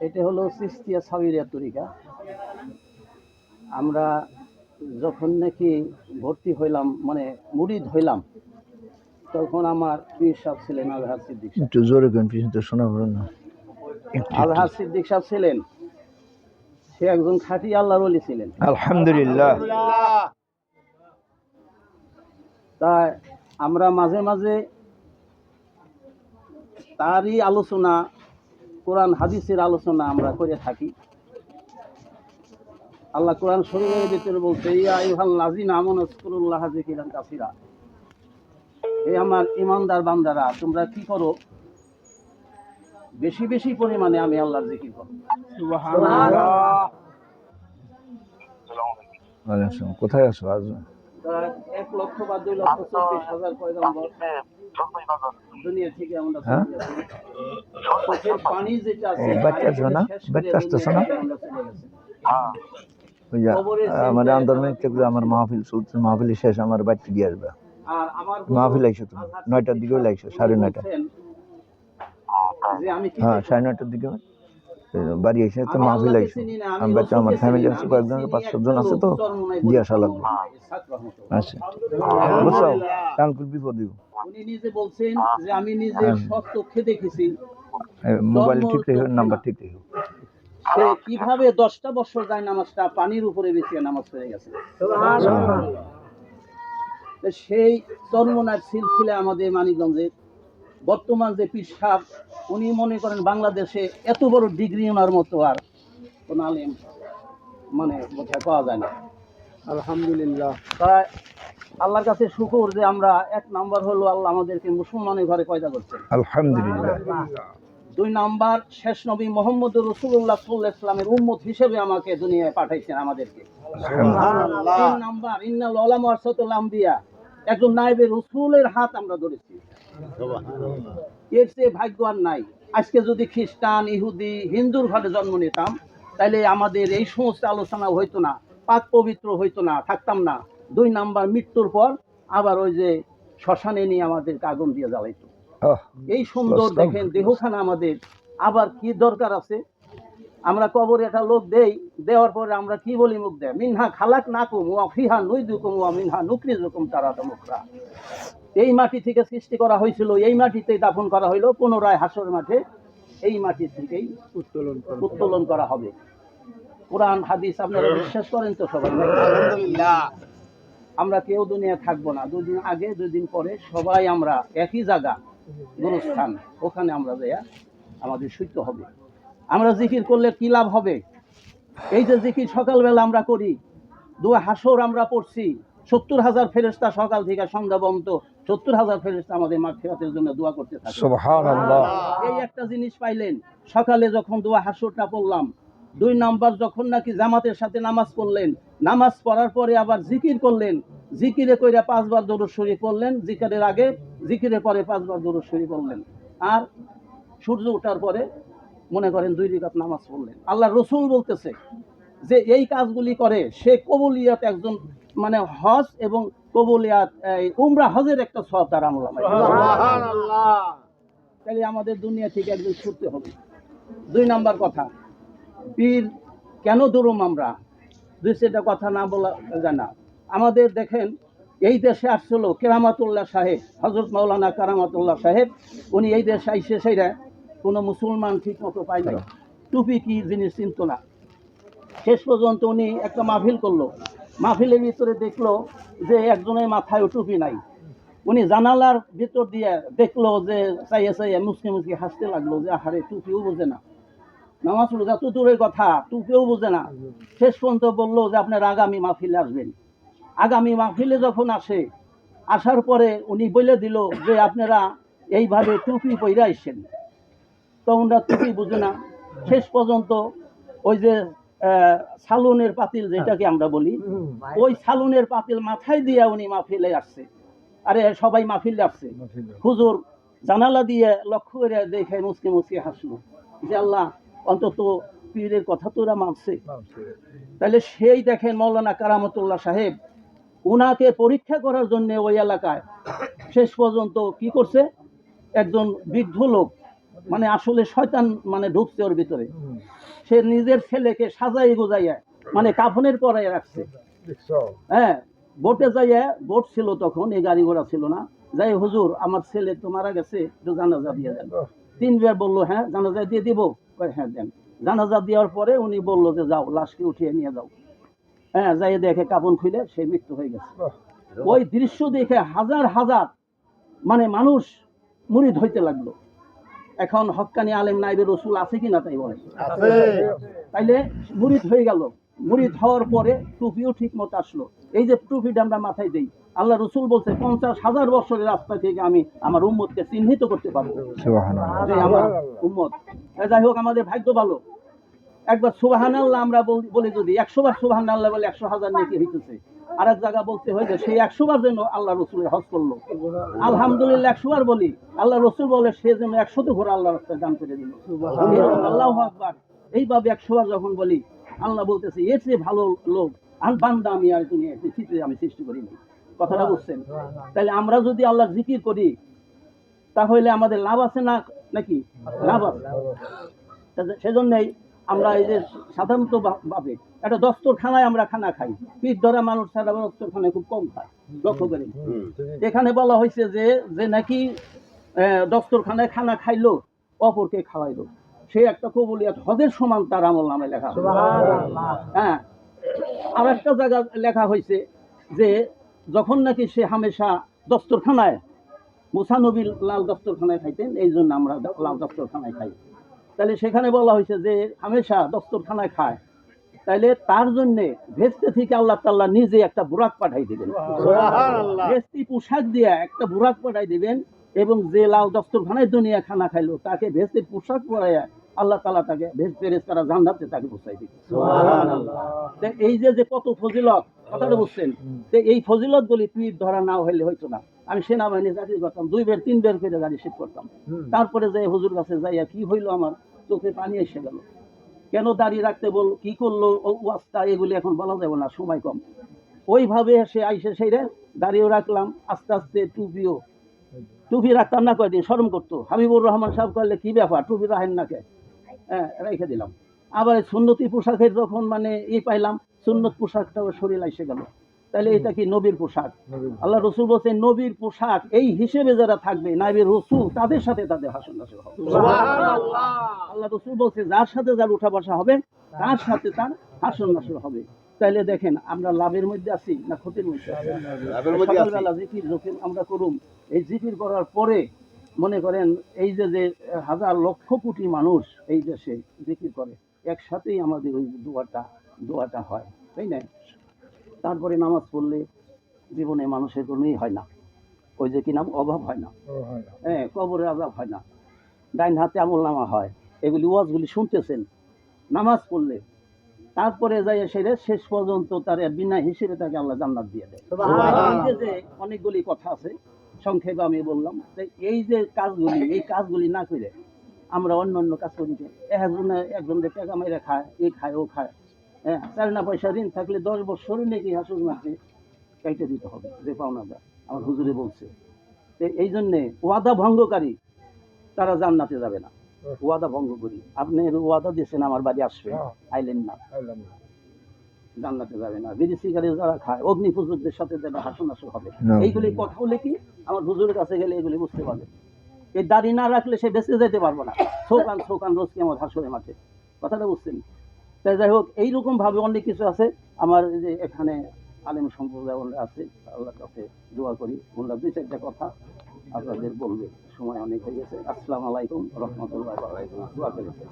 এটা হলো চিস্তিয়া সাবিরিয়া তরিকা। আমরা যখন নাকি ভর্তি হইলাম, মানে মুরিদ হইলাম, তখন আমার পীর সাহেব ছিলেন আজহার সিদ্দিক সাহেব। একটু জোরে কোন পিছনে শোনা পড়ে না। আজহার সিদ্দিক সাহেব ছিলেন, সে একজন খাঁটি আল্লাহর ওলি ছিলেন। আলহামদুলিল্লাহ। তাই আমরা মাঝে মাঝে তারই আলোচনা, কোরআন হাদিসের আলোচনা আমরা করে থাকি। আল্লাহ কোরআন শরীফের ভিতরে বলছে, ইয়া আইয়ুহাল্লাযীনা আমানু যকুরুল্লাহ যিকরান কাসীরা, হে আমার ঈমানদার বান্দারা, তোমরা কি করো? বেশি বেশি পরিমাণে আমি আল্লাহর জিকির করো। সুবহানাল্লাহ। কোথায় আছো আজ? 1 লক্ষ বা 2 লক্ষ 24,000 পয়গম্বর দুনিয়া থেকে আমরা চোখের পানি যেটা আছে, আমার আন্দোলন থেকে আমার মাহফিল চলছে, মাহফিল শেষ, আমার বাড়িতে দিয়ে আসবে। আর আমার মাহফিল আইসো তুমি 9টার দিকেও লাগছো, 9:30। হ্যাঁ, 9:30টার দিকে বাড়ি এসে তো মাহফিল আইসো। আমি বাচ্চা, আমার ফ্যামিলি আছে, কয়েকজন 5-7 জন আছে, তো দিয়ে আসা লাগবে। আচ্ছা, বুঝছো? কানকুল বিপদ দিব। উনি নিজে বলছেন যে আমি নিজে সব চোখে দেখেছি। মোবাইল ঠিক রেখো, নাম্বার ঠিক রেখো। সে কিভাবে 10টা বছর যায় নামাজটা পানির উপরে বেশি নামাজ পড়ে গেছে। সেই চরমনার সিলসিলা আমাদের মানিকগঞ্জের বর্তমান যে পীর সাহেব, উনি মনে করেন বাংলাদেশে এত বড় ডিগ্রি ওনার মতো আর কোন আলেম মানে বোঝা পাওয়া যায় না। আলহামদুলিল্লাহ। তাই আল্লাহর কাছে শুকর যে আমরা 1 নাম্বার হলো আল্লাহ আমাদেরকে মুসলমানের ঘরে পয়দা করছেন, আলহামদুলিল্লাহ। 2 নাম্বার শেষ নবী মুহাম্মদ রাসূলুল্লাহ সাল্লাল্লাহু আলাইহি ওয়াসাল্লামের উম্মত হিসেবে আমাকে দুনিয়ায় পাঠাইছেন আমাদেরকে। সুবহানাল্লাহ। 3 নাম্বার ইন্নাল উলামা ওয়ারাসাতুল আমবিয়া, একজন নায়েবে রাসূলের হাত আমরা ধরেছি। সুবহানাল্লাহ। এর চেয়ে ভাগ্য আর নাই। আজকে যদি খ্রিস্টান, ইহুদি, হিন্দুর ঘরে জন্ম নিতাম, তাহলে আমাদের এই সমস্ত আলোচনা হইতো না, পাক পবিত্র হইতো না, থাকতাম না। 2 নাম্বার মৃত্যুর পর আবার ওই যে শ্মশানে নিয়ে আমাদেরকে আগুন দিয়ে জ্বালাইতো। এই সুন্দর দেখেন দেহখানা আমাদের, আবার কি দরকার আছে? আমরা কবরে একটা লোক দেই, দেওয়ার পরে আমরা কি বলি মুখ দেয়, মিনহা খালাকনাকুম ওয়া ফিহা নুইদুকুম ওয়া মিনহা নুখরিজুকুম তারাতাম উখরা। এই মাটি থেকে সৃষ্টি করা হয়েছিল, এই মাটিতেই দাফন করা হইল, পুনরায় হাসর মাঠে এই মাটি থেকেই উত্তোলন করা হবে। কোরআন হাদিস আপনারা বিশ্বাস করেন তো সবাই? আলহামদুলিল্লাহ। আমরা কেউ দুনিয়া থাকবো না, 2 দিন আগে 2 দিন পরে সবাই আমরা একই জায়গা, গুরুস্থান, ওখানে আমরা যাইয়া আমাদের শুইতে হবে। আমরা জিকির করলে কি লাভ হবে? এই যে জিকির সকালবেলা আমরা করি, দোয়া হাসর আমরা পড়ছি, 70,000 ফেরেশতা সকাল থেকে সন্ধ্যা পর্যন্ত 70,000 ফেরেশতা আমাদের মাগফিরাতের জন্য দোয়া করতে থাকে। সুবহানাল্লাহ। এই একটা জিনিস পাইলেন, সকালে যখন দোয়া হাসরটা পড়লাম, 2 নাম্বার যখন নাকি জামাতের সাথে নামাজ পড়লেন, নামাজ পড়ার পরে আবার জিকির করলেন, জিকিরে কইরা 5 বার দরুদ শরীফ পড়লেন, জিকিরের আগে, জিকিরের পরে 5 বার দরুদ শরীফ পড়লেন, আর সূর্য ওঠার পরে মনে করেন 2 রাকাত নামাজ পড়লেন। আল্লাহ রাসূল বলতেছে যে এই কাজগুলি করে সে কবুলিয়াত একজন, মানে হজ এবং কবুলিয়াত, উমরা হজের একটা সওয়াব তার আমল নামায়। সুবহানাল্লাহ। তাহলে আমাদের দুনিয়া থেকে একদিন ছুটতে হবে। 2 নাম্বার কথা, পীর কেন দৌড়ম আমরা? 2-3টা কথা না বলা যায় না। আমাদের দেখেন এই দেশে আসছিল কেরামাতুল্লাহ সাহেব, হযরত মাওলানা কেরামাতুল্লাহ সাহেব, উনি এই দেশে আইসে সেইরা কোনো মুসলমান ঠিক মতো পায় নাই, টুপি কি জিনিস চিনত না। শেষ পর্যন্ত উনি একটা মাহফিল করলো, মাহফিলের ভিতরে দেখলো যে একজনের মাথায় টুপি নাই। উনি জানালার ভিতর দিয়ে দেখলো যে চাইয়ে চাইয়ে মুসকে মুসকে হাসতে লাগলো যে আহারে, টুপিও বোঝে না, নামাজ পড়ে যত দূরের কথা, টুপিও বোঝে না। শেষ পর্যন্ত বললো যে আপনারা আগামী মাহফিলে আসবেন। আগামী মাহফিলে যখন আসে, আসার পরে উনি বলে দিল যে আপনারা এইভাবে টুপি পইরা আইসেন। তো ওনারা টুপি বুঝে না। শেষ পর্যন্ত ওই যে সালুনের পাতিল যেটাকে আমরা বলি, ওই সালুনের পাতিল মাথায় দিয়ে উনি মাহফিলে আসছে। আরে সবাই মাহফিলে আসছে, হুজুর জানালা দিয়ে লক্ষ্য করে দেখে মুসকে মুসকে হাসলো যে আল্লাহ, অন্তত পীরের কথা তো ওরা মানছে। তাহলে সেই দেখেন মাওলানা কেরামতুল্লাহ সাহেব, উনাকে পরীক্ষা করার জন্য ওই এলাকায় শেষ পর্যন্ত কি করছে, একজন বৃদ্ধ লোক মানে আসলে শয়তান মানে ঢুকছে ওর ভিতরে। সে নিজের ছেলেকে সাজাই গুজাইয়া মানে কাফনের পরাই রাখছে। হ্যাঁ, বোটে যাইয়া, বোট ছিল তখন, এই গাড়ি ঘোড়া ছিল না। যাই, হুজুর আমার ছেলে তো মারা গেছে, একটু জানাজা দিয়ে দেন। 3 বার বললো হ্যাঁ জানাজা দিয়ে দিব, হ্যাঁ দেন। জানাজা দেওয়ার পরে উনি বললো যে যাও লাশকে উঠিয়ে নিয়ে যাও। হ্যাঁ, যাই দেখে কাফন খুলে সে মৃত্যু হয়ে গেছে। ওই দৃশ্য দেখে হাজার হাজার মানে মানুষ মুরিদ হইতে লাগলো। এখন হক্কানি আলেম নাইবে রসুল আছে কিনা তাই বলে, তাইলে মুরিদ হয়ে গেল। মুরিদ হওয়ার পরে টুপিও ঠিক মতো আসলো। এই যে টুপিটা আমরা মাথায় দেই, আল্লাহ রসুল বলছে 50,000 বছরের রাস্তা থেকে আমি আমার উম্মতকে চিহ্নিত করতে পারবো যে আমার উম্মত। যাই হোক, আমাদের ভাগ্য ভালো। একবার সুবহানাল্লাহ আমরা বলি, যদি 100 বার সুবহানাল্লাহ বলে 100,000 নেকি হইতেছে। আর এক জায়গা বলতে হয় যে সেই 100 বার যেন আল্লাহ রসুলের হজ করলো। আলহামদুলিল্লাহ 100 বার বলি, আল্লাহ রসুল বলে সে যেন 100 ঘোরা আল্লাহ রাস্তায় দান করে দিল। আল্লাহু আকবার। এইভাবে 100 বার যখন বলি, আল্লাহ বলতেছে এর চেয়ে ভালো লোক আর বান্দা আমি আর দুনিয়াতে আমি সৃষ্টি করিনি। কথাটা বুঝছেন? তাহলে আমরা যদি আল্লাহর জিকির করি তাহলে আমাদের লাভ আছে না নাকি? লাভ আছে। সেজন্যই আমরা এই যে সাধারণত ভাবে একটা দস্তরখানায় আমরা খানা খাই, পিঠ ধরা মানুষ ছাড়া দস্তরখানায় খুব কম খায়, লক্ষ্য করি। এখানে বলা হয়েছে যে যে নাকি দস্তরখানায় খানা খাইলো অপরকে খাওয়াইলো, সে একটা কবুলিয়াত হজের সমান তার আমল নামে লেখা। হ্যাঁ, আর একটা জায়গা লেখা হয়েছে যে যখন নাকি সে হামেশা দস্তরখানায়, মুসা নবী লাল দস্তরখানায় খাইতেন, এই জন্য আমরা লাল দস্তরখানায় খাই। তাহলে সেখানে বলা হয়েছে যে হামেশা দস্তরখানায় খায়, তাইলে তার জন্য ভেস্তে থেকে আল্লাহ তাআলা নিজে একটা বুরাক পাঠাই দিবেন। ভেস্তি পোশাক দিয়ে একটা বুরাক পাঠাই দিবেন, এবং যে লাল দস্তরখানায় দুনিয়া খানা খাইলো তাকে ভেস্তির পোশাক পরাইয়া আল্লাহ তাআলা তাকে ফেরেশতারা জান্নাতে তাকে পৌঁছাই দিবে। এই যে কত ফজিলত, কথাটা বুঝছেন? এই ফজিলত গুলি তুই ধরা না হইলে হইতো না। আমি সেনাবাহিনী চাকরি করতাম, 2 বার 3 বার করে গাড়ি শিফট করতাম। তারপরে যাই হুজুর কাছে যাইয়া কি হইলো, আমার চোখে পানি এসে গেল। কেন দাঁড়িয়ে রাখতে বল, কি করলো ওয়াস্তা, এগুলি এখন বলা যাবে না, সময় কম। ওইভাবে সে আইসে সেইরে দাঁড়িয়েও রাখলাম। আস্তে আস্তে টুপি রাখতাম না, কয়দিন শরম করতো। হাবিবুর রহমান সাহেব করলে কি ব্যাপার টুপি রাখেন না কে? হ্যাঁ, রেখে দিলাম। আবার সুন্নতি পোশাকের যখন মানে পাইলাম, সুন্নত পোশাকটাও শরীর এসে গেল। তাহলে এটা কি নবীর পোশাক? আল্লাহ রসুল বলছেন নবীর পোশাক এই হিসেবে যারা থাকবে নাইবের রসুল তাদের সাথে তাদের হাসন নাসর হবে। আল্লাহ রসুল বলছে যার সাথে যার উঠা বসা হবে তার সাথে তার হাসন নাসর হবে। তাইলে দেখেন আমরা লাভের মধ্যে আছি না ক্ষতির মধ্যে আছি? সকালবেলা জিকির যখন আমরা করুম, এই জিকির করার পরে মনে করেন এই যে হাজার লক্ষ কোটি মানুষ এই দেশে জিকির করে, একসাথেই আমাদের ওই দোয়াটা হয়, তাই না? তারপরে নামাজ পড়লে জীবনে মানুষের কোনোই হয় না, ওই যে কি নাম, অভাব হয় না। হ্যাঁ, কবরের আযাব হয় না, ডাইন হাতে আমলনামা হয়। এগুলি ওয়াজগুলি শুনতেছেন নামাজ পড়লে, তারপরে যাই সেরে শেষ পর্যন্ত তার বিনা হিসেবে তাকে আল্লাহ জান্নাত দিয়ে দেয়। যে অনেকগুলি কথা আছে, সংক্ষেপে আমি বললাম। এই যে কাজগুলি, এই কাজগুলি না করে আমরা অন্য কাজ করি। একজনের টাকা মেরে খায়, এই খায় ও খায়। হ্যাঁ, 4 পয়সা ঋণ থাকলে 10 বছরই নাকি হাসুর মাসে কাইটে দিতে হবে যে পাওনাটা, আমার হুজুরে বলছে। এই জন্যে ওয়াদা ভঙ্গকারী তারা জান্নাতে যাবে না। ওয়াদা ভঙ্গ করি, আপনি ওয়াদা দিয়েছেন আমার বাড়ি আসবে, আইলেন না, জান্নাতে যাবে না। বিড়ি সিগারেট যারা খায়, অগ্নি পুজোদের সাথে যারা হাসন নাসর হবে। এইগুলি কথা হলে কি আমার হুজুরের কাছে গেলে এগুলি বুঝতে পারবে। এই দাড়ি না রাখলে সে বেঁচে যেতে পারবো না, শোকান রোজ কি আমার হাসরে মাঠে, কথাটা বুঝছেন? তাই যাই হোক, এইরকম ভাবে অনেক কিছু আছে। আমার যে এখানে আলেম সম্প্রদায় আছে, আল্লাহর কাছে দোয়া করি, বললাম 2-4টা কথা আপনাদের বলবে, সময় অনেক হয়ে গেছে। আসসালামু আলাইকুম রহমতুল্লাহ, দোয়া করেছে।